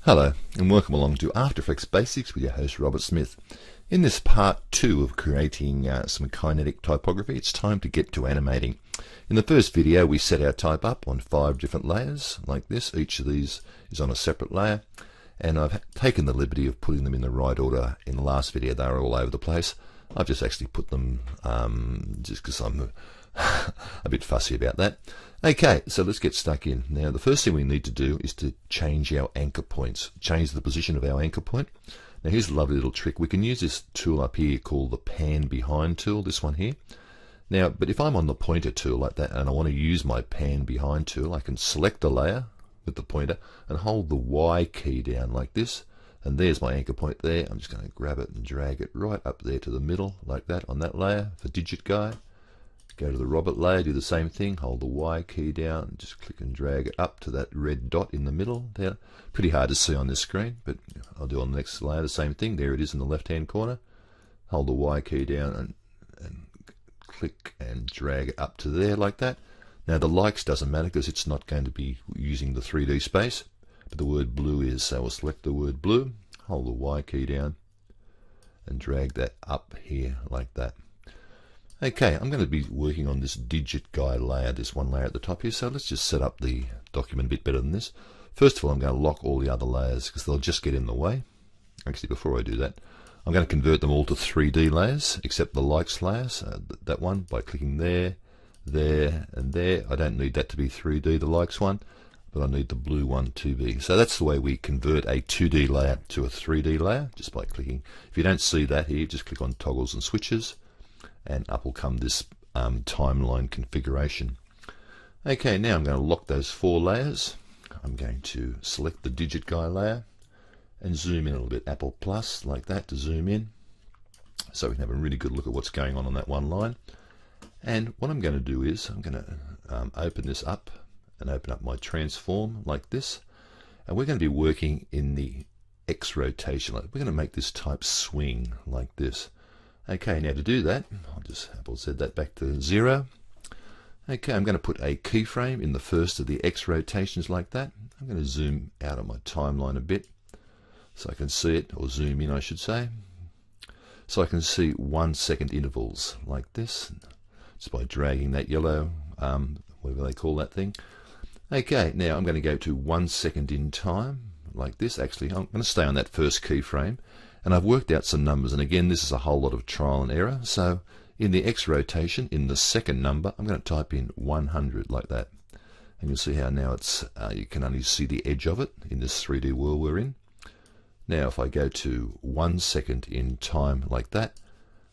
Hello and welcome along to After Effects Basics with your host Robert Smith. In this part 2 of creating some kinetic typography, it's time to get to animating. In the first video we set our type up on 5 different layers like this. Each of these is on a separate layer, and I've taken the liberty of putting them in the right order. In the last video they were all over the place. I've just actually put them just because I'm a bit fussy about that. Okay, so let's get stuck in. Now the first thing we need to do is to change our anchor points, change the position of our anchor point. Now here's a lovely little trick. We can use this tool up here called the pan behind tool, this one here. Now, but if I'm on the pointer tool like that and I want to use my pan behind tool, I can select a layer with the pointer and hold the Y key down like this, and there's my anchor point there. I'm just going to grab it and drag it right up there to the middle like that on that layer for Digit Guy. Go to the Robert layer, do the same thing, hold the Y key down, just click and drag it up to that red dot in the middle there. Pretty hard to see on this screen, but I'll do on the next layer the same thing. There it is in the left hand corner. Hold the Y key down and click and drag it up to there like that. Now the likes doesn't matter because it's not going to be using the 3D space, but the word blue is, so we'll select the word blue, hold the Y key down and drag that up here like that. Okay, I'm going to be working on this Digit Guy layer, this one layer at the top here, so let's just set up the document a bit better than this. First of all, I'm going to lock all the other layers because they'll just get in the way. Actually, before I do that, I'm going to convert them all to 3D layers, except the likes layers, that one, by clicking there, there, and there. I don't need that to be 3D, the likes one, but I need the blue one to be. So that's the way we convert a 2D layer to a 3D layer, just by clicking. If you don't see that here, just click on Toggles and Switches, and up will come this timeline configuration. Okay, now I'm going to lock those 4 layers. I'm going to select the Digit Guy layer and zoom in a little bit, Apple plus like that to zoom in, so we can have a really good look at what's going on that one line. And what I'm going to do is I'm going to open this up and open up my transform like this, and we're going to be working in the X rotation. We're going to make this type swing like this. Okay, now to do that, I'll just Apple Z that back to 0. Okay, I'm going to put a keyframe in the first of the X rotations like that. I'm going to zoom out of my timeline a bit so I can see it, or zoom in I should say, so I can see 1 second intervals like this, just by dragging that yellow, whatever they call that thing. Okay, now I'm going to go to 1 second in time like this. Actually, I'm going to stay on that first keyframe. And I've worked out some numbers, and again this is a whole lot of trial and error. So in the X rotation, in the second number, I'm going to type in 100 like that, and you'll see how now it's you can only see the edge of it in this 3D world we're in. Now if I go to 1 second in time like that,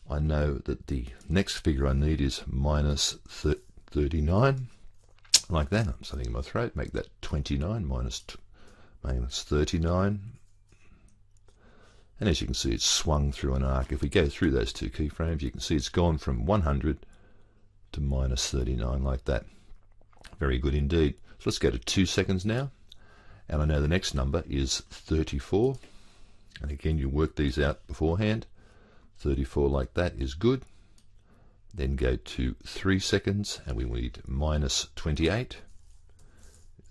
I know that the next figure I need is minus 39 like that. I'm something in my throat, make that 29 minus 39. And as you can see, it's swung through an arc. If we go through those 2 keyframes, you can see it's gone from 100 to minus 39 like that. Very good indeed. So let's go to 2 seconds now. And I know the next number is 34. And again, you work these out beforehand. 34 like that is good. Then go to 3 seconds, and we need minus 28.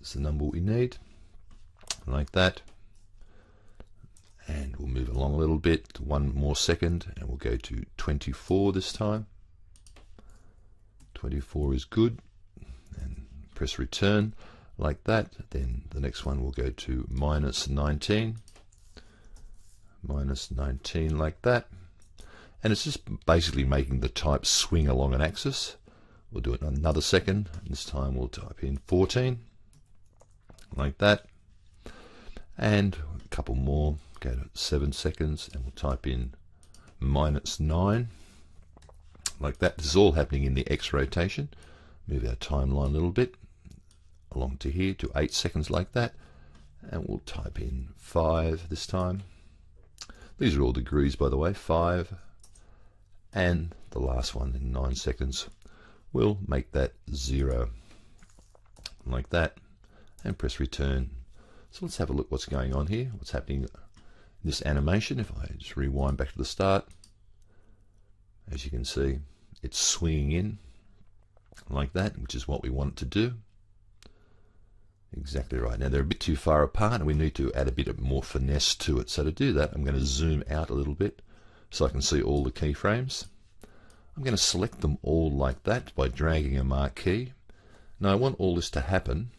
It's the number we need. Like that. And we'll move along a little bit, 1 more second, and we'll go to 24 this time. 24 is good, and press return like that. Then the next one will go to minus 19. Minus 19 like that. And it's just basically making the type swing along an axis. We'll do it in another second. This time we'll type in 14 like that. And a couple more. Go to 7 seconds and we'll type in minus 9 like that. This is all happening in the X rotation. Move our timeline a little bit along to here to 8 seconds like that, and we'll type in 5 this time. These are all degrees, by the way, 5, and the last one in 9 seconds. We'll make that 0 like that and press return. So let's have a look what's going on here, what's happening in this animation. If I just rewind back to the start, as you can see, it's swinging in like that, which is what we want it to do. Exactly right. Now they're a bit too far apart and we need to add a bit more finesse to it. So to do that, I'm going to zoom out a little bit so I can see all the keyframes. I'm going to select them all like that by dragging a marquee. Now I want all this to happen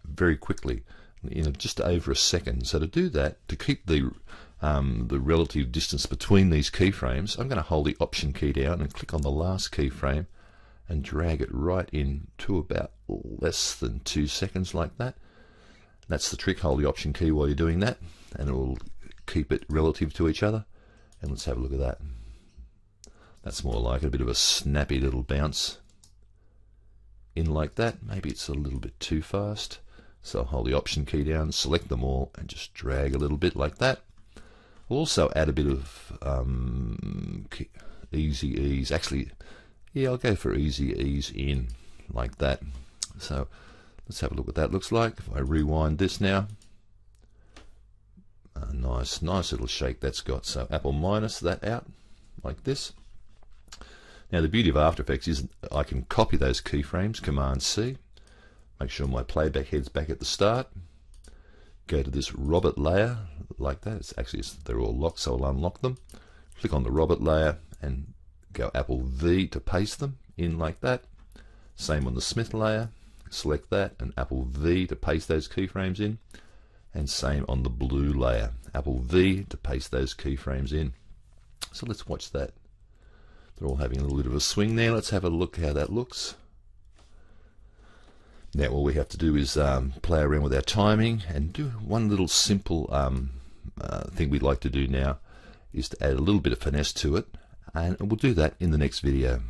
very quickly, in just over a second. So to do that, to keep the relative distance between these keyframes, I'm going to hold the Option key down and click on the last keyframe and drag it right in to about less than 2 seconds like that. That's the trick. Hold the Option key while you're doing that and it will keep it relative to each other. And let's have a look at that. That's more like a bit of a snappy little bounce in like that. Maybe it's a little bit too fast. So I'll hold the Option key down, select them all and just drag a little bit like that. We'll also add a bit of easy ease. Actually, yeah, I'll go for easy ease in like that. So let's have a look what that looks like. If I rewind this now, a nice little shake that's got. So Apple minus that out like this. Now the beauty of After Effects is I can copy those keyframes, Command C, make sure my playback head's back at the start, go to this Robot layer like that. They're all locked, so I'll unlock them. Click on the Robot layer and go Apple V to paste them in like that. Same on the Smith layer, select that and Apple V to paste those keyframes in. And same on the Blue layer, Apple V to paste those keyframes in. So let's watch that. They're all having a little bit of a swing there. Let's have a look how that looks. Now all we have to do is play around with our timing and do one little simple thing we'd like to do now is to add a little bit of finesse to it, and we'll do that in the next video.